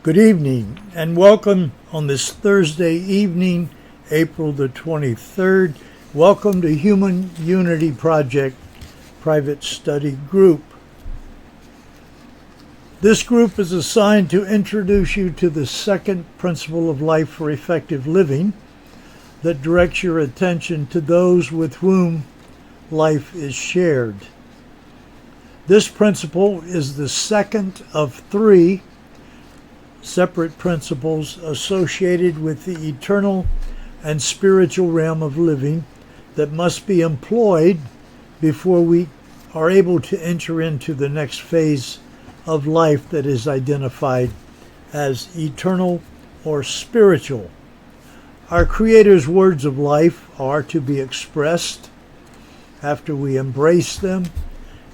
Good evening and welcome on this Thursday evening, April the 23rd. Welcome to Human Unity Project Private Study Group. This group is assigned to introduce you to the second principle of life for effective living that directs your attention to those with whom life is shared. This principle is the second of three separate principles associated with the eternal and spiritual realm of living that must be employed before we are able to enter into the next phase of life that is identified as eternal or spiritual. Our Creator's words of life are to be expressed after we embrace them,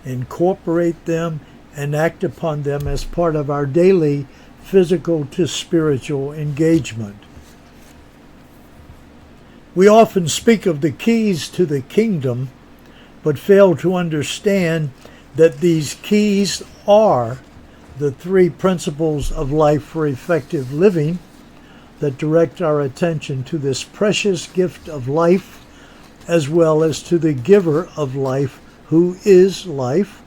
incorporate them, and act upon them as part of our daily physical to spiritual engagement. We often speak of the keys to the kingdom, but fail to understand that these keys are the three principles of life for effective living that direct our attention to this precious gift of life, as well as to the giver of life, who is life.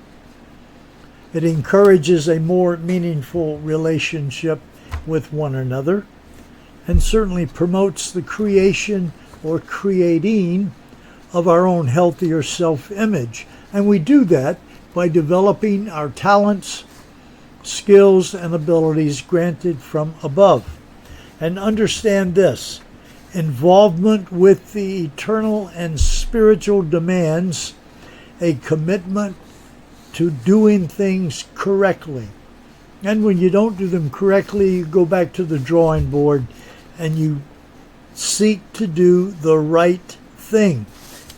It encourages a more meaningful relationship with one another, and certainly promotes the creation or creating of our own healthier self-image. And we do that by developing our talents, skills, and abilities granted from above. And understand this: involvement with the eternal and spiritual demands a commitment to doing things correctly. And when you don't do them correctly, you go back to the drawing board and you seek to do the right thing.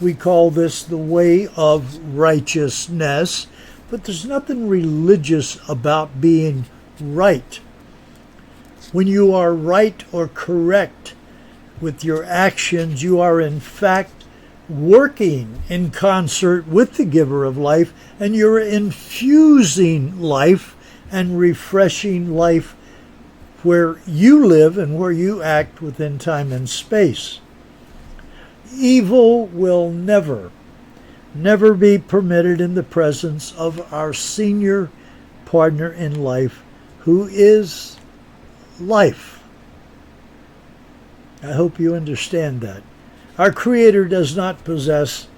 We call this the way of righteousness, but there's nothing religious about being right. When you are right or correct with your actions, you are in fact working in concert with the giver of life, and you're infusing life and refreshing life where you live and where you act within time and space. Evil will never be permitted in the presence of our senior partner in life, who is life. I hope you understand that. Our Creator does not possess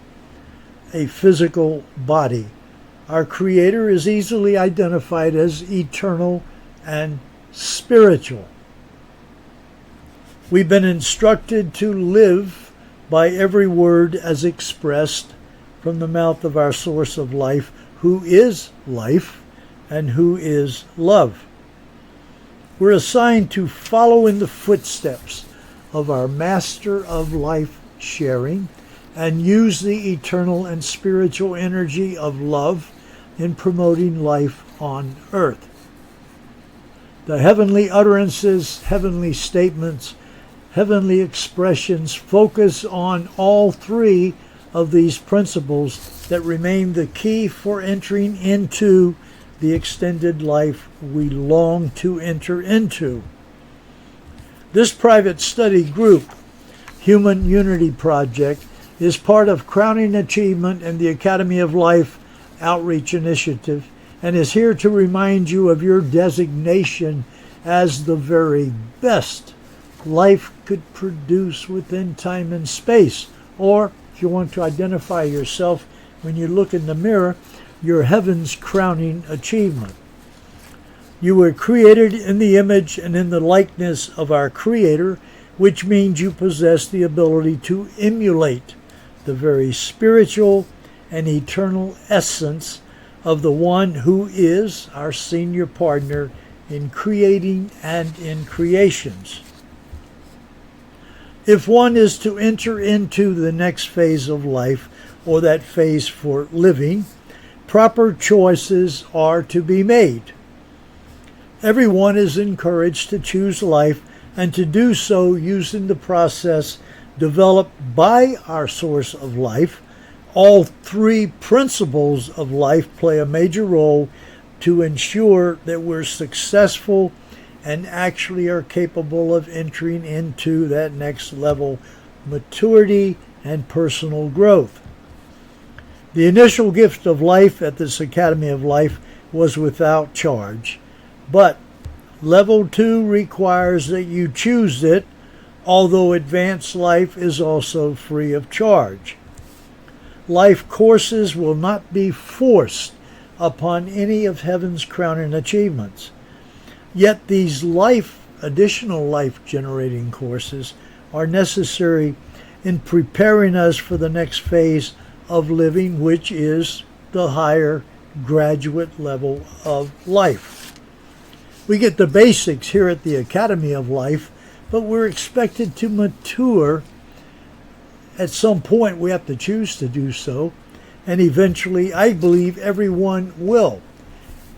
a physical body. Our Creator is easily identified as eternal and spiritual. We've been instructed to live by every word as expressed from the mouth of our source of life, who is life and who is love. We're assigned to follow in the footsteps of our Master of life sharing and use the eternal and spiritual energy of love in promoting life on earth. The heavenly utterances, heavenly statements, heavenly expressions focus on all three of these principles that remain the key for entering into the extended life we long to enter into. This private study group, Human Unity Project, is part of Crowning Achievement and the Academy of Life Outreach Initiative, and is here to remind you of your designation as the very best life could produce within time and space. Or, if you want to identify yourself when you look in the mirror, your heaven's crowning achievement. You were created in the image and in the likeness of our Creator, which means you possess the ability to emulate the very spiritual and eternal essence of the one who is our senior partner in creating and in creations. If one is to enter into the next phase of life, or that phase for living, proper choices are to be made. Everyone is encouraged to choose life, and to do so using the process developed by our source of life. All three principles of life play a major role to ensure that we're successful and actually are capable of entering into that next level, maturity and personal growth. The initial gift of life at this Academy of Life was without charge, but Level 2 requires that you choose it, although Advanced Life is also free of charge. Life courses will not be forced upon any of heaven's crowning achievements. Yet these additional life-generating courses are necessary in preparing us for the next phase of living, which is the higher graduate level of life. We get the basics here at the Academy of Life, but we're expected to mature. At some point, we have to choose to do so, and eventually, I believe everyone will.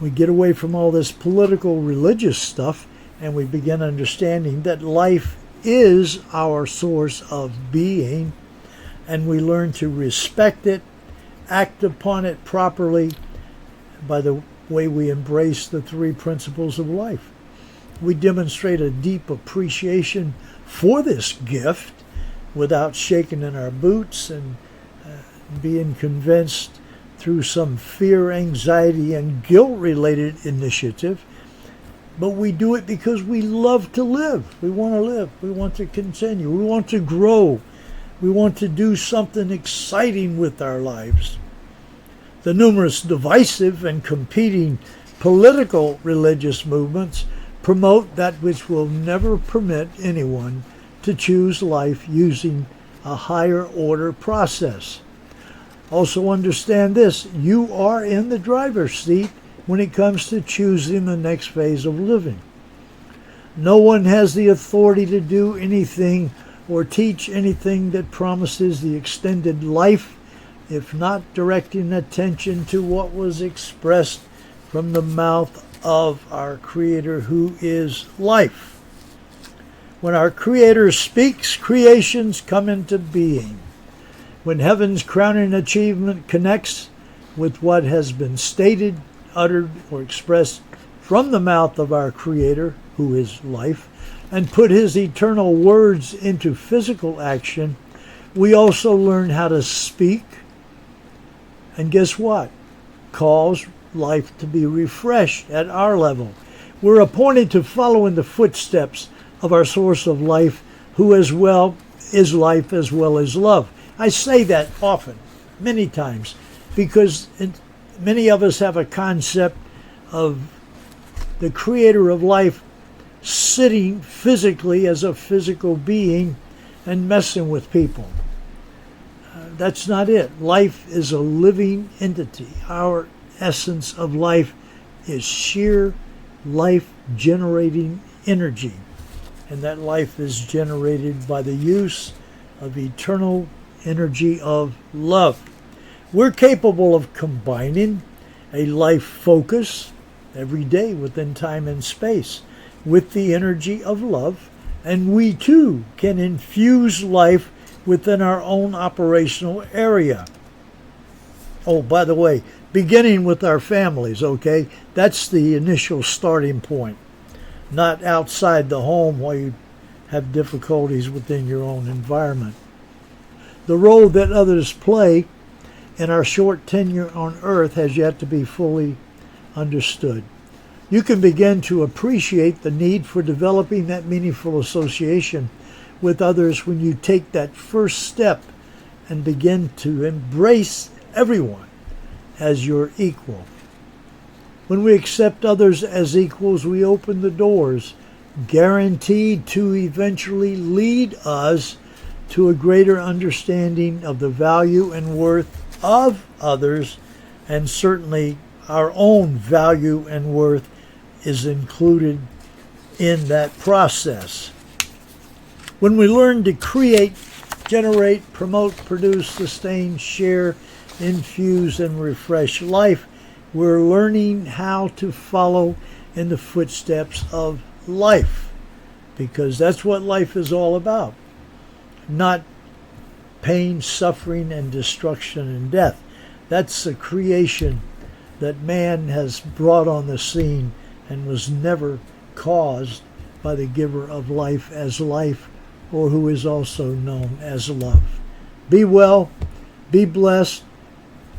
We get away from all this political, religious stuff, and we begin understanding that life is our source of being, and we learn to respect it, act upon it properly by the way we embrace the three principles of life. We demonstrate a deep appreciation for this gift without shaking in our boots and being convinced through some fear, anxiety, and guilt-related initiative. But we do it because we love to live. We want to live. We want to continue. We want to grow. We want to do something exciting with our lives. The numerous divisive and competing political religious movements promote that which will never permit anyone to choose life using a higher order process. Also understand this, you are in the driver's seat when it comes to choosing the next phase of living. No one has the authority to do anything or teach anything that promises the extended life, if not directing attention to what was expressed from the mouth of our Creator, who is life. When our Creator speaks, creations come into being. When heaven's crowning achievement connects with what has been stated, uttered, or expressed from the mouth of our Creator, who is life, and put His eternal words into physical action, we also learn how to speak. And guess what? Cause life to be refreshed at our level. We're appointed to follow in the footsteps of our source of life, who as well is life as well as love. I say that often, many times, because many of us have a concept of the Creator of life sitting physically as a physical being and messing with people. That's not it. Life is a living entity. Our essence of life is sheer life-generating energy. And that life is generated by the use of eternal energy of love. We're capable of combining a life focus every day within time and space with the energy of love, and we too can infuse life within our own operational area. Oh, by the way, beginning with our families, okay? That's the initial starting point. Not outside the home while you have difficulties within your own environment. The role that others play in our short tenure on earth has yet to be fully understood. You can begin to appreciate the need for developing that meaningful association with others when you take that first step and begin to embrace everyone as your equal. When we accept others as equals, we open the doors, guaranteed to eventually lead us to a greater understanding of the value and worth of others, and certainly our own value and worth is included in that process. When we learn to create, generate, promote, produce, sustain, share, infuse, and refresh life, we're learning how to follow in the footsteps of life, because that's what life is all about. Not pain, suffering, and destruction and death. That's the creation that man has brought on the scene and was never caused by the giver of life as life, or who is also known as love. Be well, be blessed.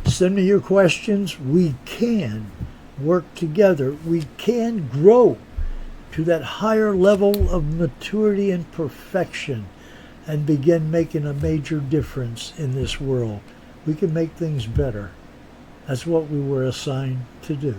Send me your questions. We can work together. We can grow to that higher level of maturity and perfection and begin making a major difference in this world. We can make things better. That's what we were assigned to do.